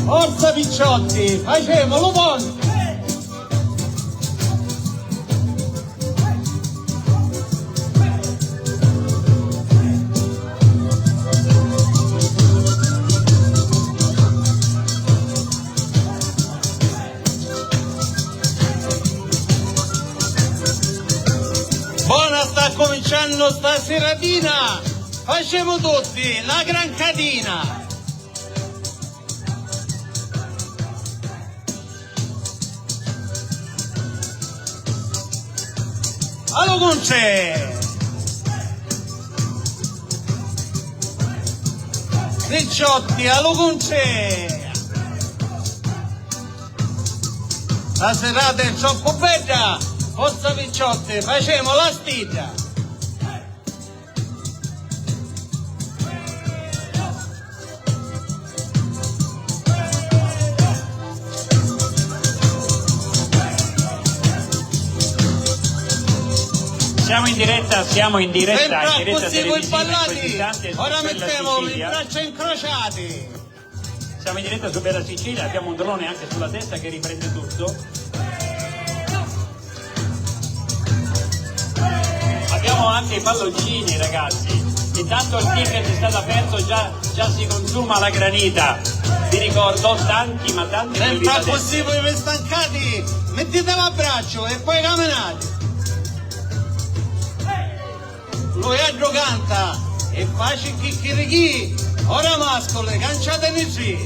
Forza Picciotti, facciamolo buono! Buona, sta cominciando sta seratina, facciamo tutti la gran cadina. Allo Conce! Picciotti, allo Conce! La serata è troppo bella! Forza Picciotti, facciamo la stiglia! Siamo in diretta così voi televisiva in ballati, questo istante ora su Bella mettiamo le Sicilia. braccia incrociate. Siamo in diretta su Bella Sicilia, abbiamo un drone anche sulla testa che riprende tutto. Abbiamo anche i palloncini, ragazzi. Intanto il ticket è stato aperto, già si consuma la granita. Vi ricordo, tanti ma tanti quelli da Sembra destra. così voi vi stancati, mettete l'abbraccio e poi camminate. Lui è giocanta e facile chicchirichi, ora mascole, canciatene sì.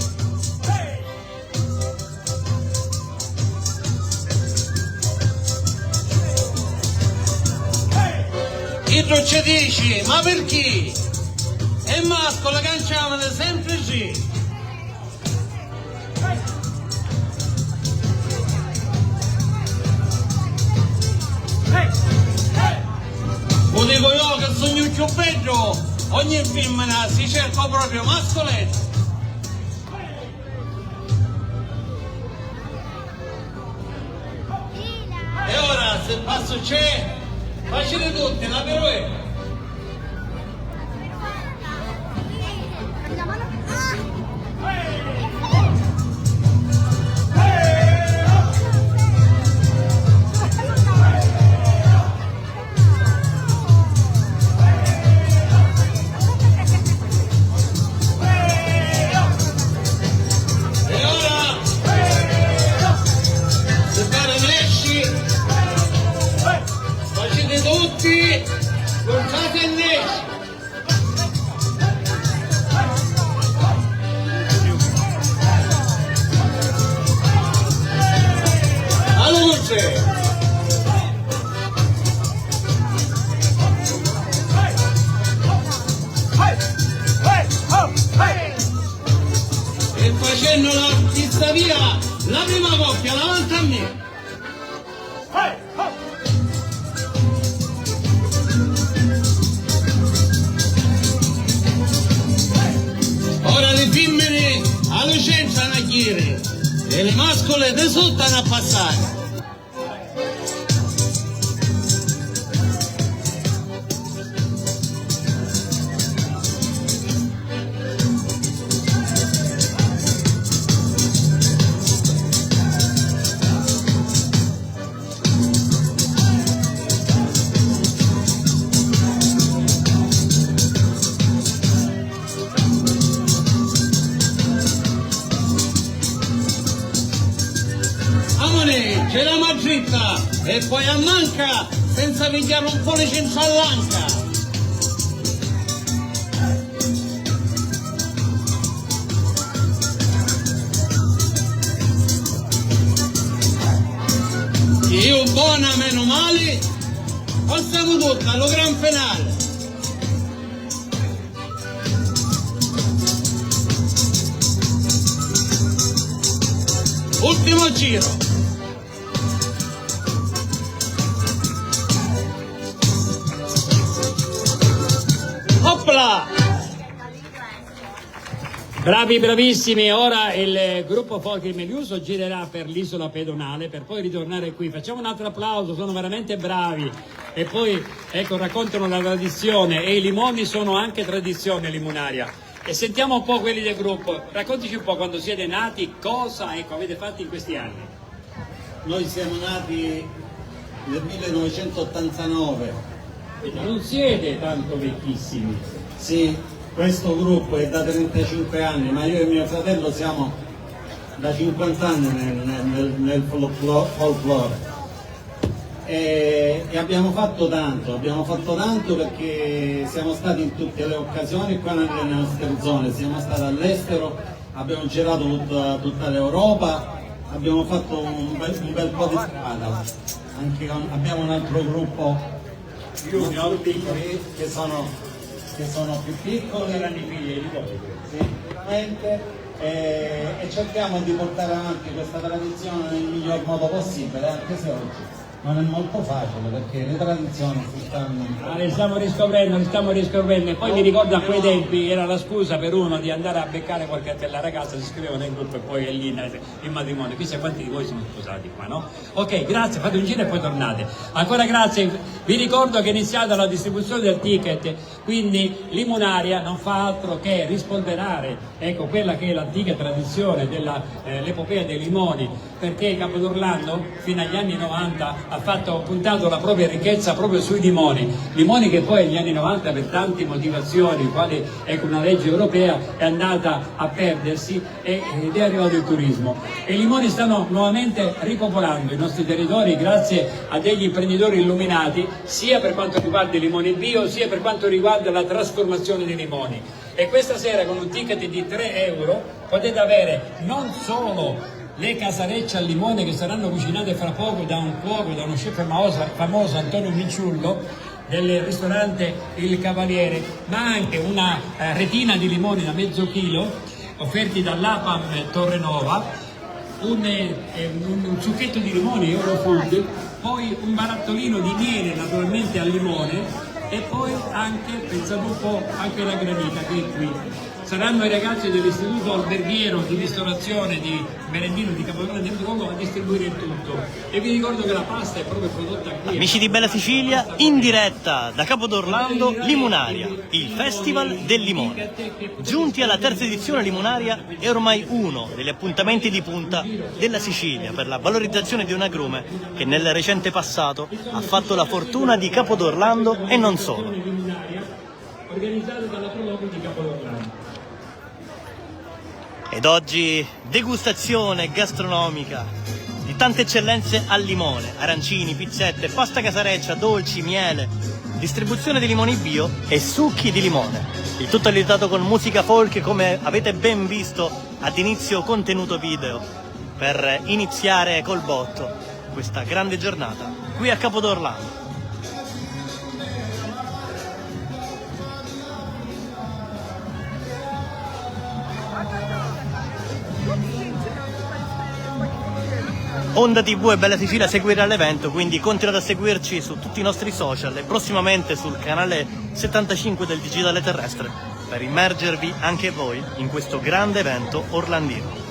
Chi tu ci dici, ma perché? E mascole canciamone sempre sì. Lo dico io che sono il più bello, ogni femmina si cerca proprio mascoletto. E ora se il passo c'è, facete tutti la pirouetta. Tutti, portate il nesci. Alla luce. E facendo l'artista via, la prima coppia davanti a me. Ora le femmine a licenza a chiere e le mascole esultano a passare. C'è la mazzetta e poi a manca senza pigliare un pollice in sallanca. Io buona meno male, passiamo tutti allo gran finale. Ultimo giro. Hoppla! Bravi, bravissimi. Ora il gruppo Folk Meliuso girerà per l'isola pedonale per poi ritornare qui. Facciamo un altro applauso, sono veramente bravi. E poi, ecco, raccontano la tradizione, e i limoni sono anche tradizione limonare. E sentiamo un po' quelli del gruppo. Raccontici un po' quando siete nati, cosa, ecco, avete fatto in questi anni. Noi siamo nati nel 1989. Non siete tanto vecchissimi. Sì. Questo gruppo è da 35 anni, ma io e mio fratello siamo da 50 anni nel folklore e abbiamo fatto tanto perché siamo stati in tutte le occasioni qua nelle nostre zone, siamo stati all'estero, abbiamo girato tutta l'Europa, abbiamo fatto un bel po' di strada, abbiamo un altro gruppo Junior, che sono più piccoli, saranno i figli di voi. sicuramente, e cerchiamo di portare avanti questa tradizione nel miglior modo possibile, anche se oggi non è molto facile perché le tradizioni si stanno... Le stiamo riscoprendo, e poi mi ricordo a quei tempi era la scusa per uno di andare a beccare qualche bella ragazza, si iscriveva nel gruppo e poi è lì in matrimonio. Chissà quanti di voi sono sposati qua, no? Ok, grazie, fate un giro e poi tornate. Ancora grazie, vi ricordo che è iniziata la distribuzione del ticket, quindi Limonaria non fa altro che rispolverare, ecco, quella che è l'antica tradizione dell'epopea dei limoni, perché Capodorlando fino agli anni 90 ha puntato la propria ricchezza proprio sui limoni che poi negli anni 90 per tante motivazioni, quali ecco una legge europea, è andata a perdersi ed è arrivato il turismo, e i limoni stanno nuovamente ripopolando i nostri territori grazie a degli imprenditori illuminati, sia per quanto riguarda i limoni bio sia per quanto riguarda la trasformazione dei limoni. E questa sera con un ticket di 3 euro potete avere non solo le casarecce al limone che saranno cucinate fra poco da un cuoco, da uno chef famoso Antonio Miciullo del ristorante Il Cavaliere, ma anche una retina di limoni da mezzo chilo offerti dall'APAM Torrenova, un succhetto di limoni Eurofood, poi un barattolino di miele naturalmente al limone, e poi anche, pensate un po', anche la granita che è qui. Saranno i ragazzi dell'Istituto Alberghiero di Ristorazione di Merendino di Capodorlando del Drugo a distribuire il tutto. E vi ricordo che la pasta è proprio prodotta qui. Amici di Bella Sicilia, in diretta da Capodorlando, Limonaria, il Festival del Limone. Giunti alla terza edizione, Limonaria è ormai uno degli appuntamenti di punta della Sicilia per la valorizzazione di un agrume che nel recente passato ha fatto la fortuna di Capodorlando e non solo. Organizzato dalla Prologo di Capodorlando. Ed oggi degustazione gastronomica di tante eccellenze al limone, arancini, pizzette, pasta casareccia, dolci, miele, distribuzione di limoni bio e succhi di limone. Il tutto aiutato con musica folk, come avete ben visto ad inizio contenuto video, per iniziare col botto questa grande giornata qui a Capodorlando. Onda TV e Bella Sicilia seguirà l'evento, quindi continuate a seguirci su tutti i nostri social e prossimamente sul canale 75 del Digitale Terrestre per immergervi anche voi in questo grande evento orlandino.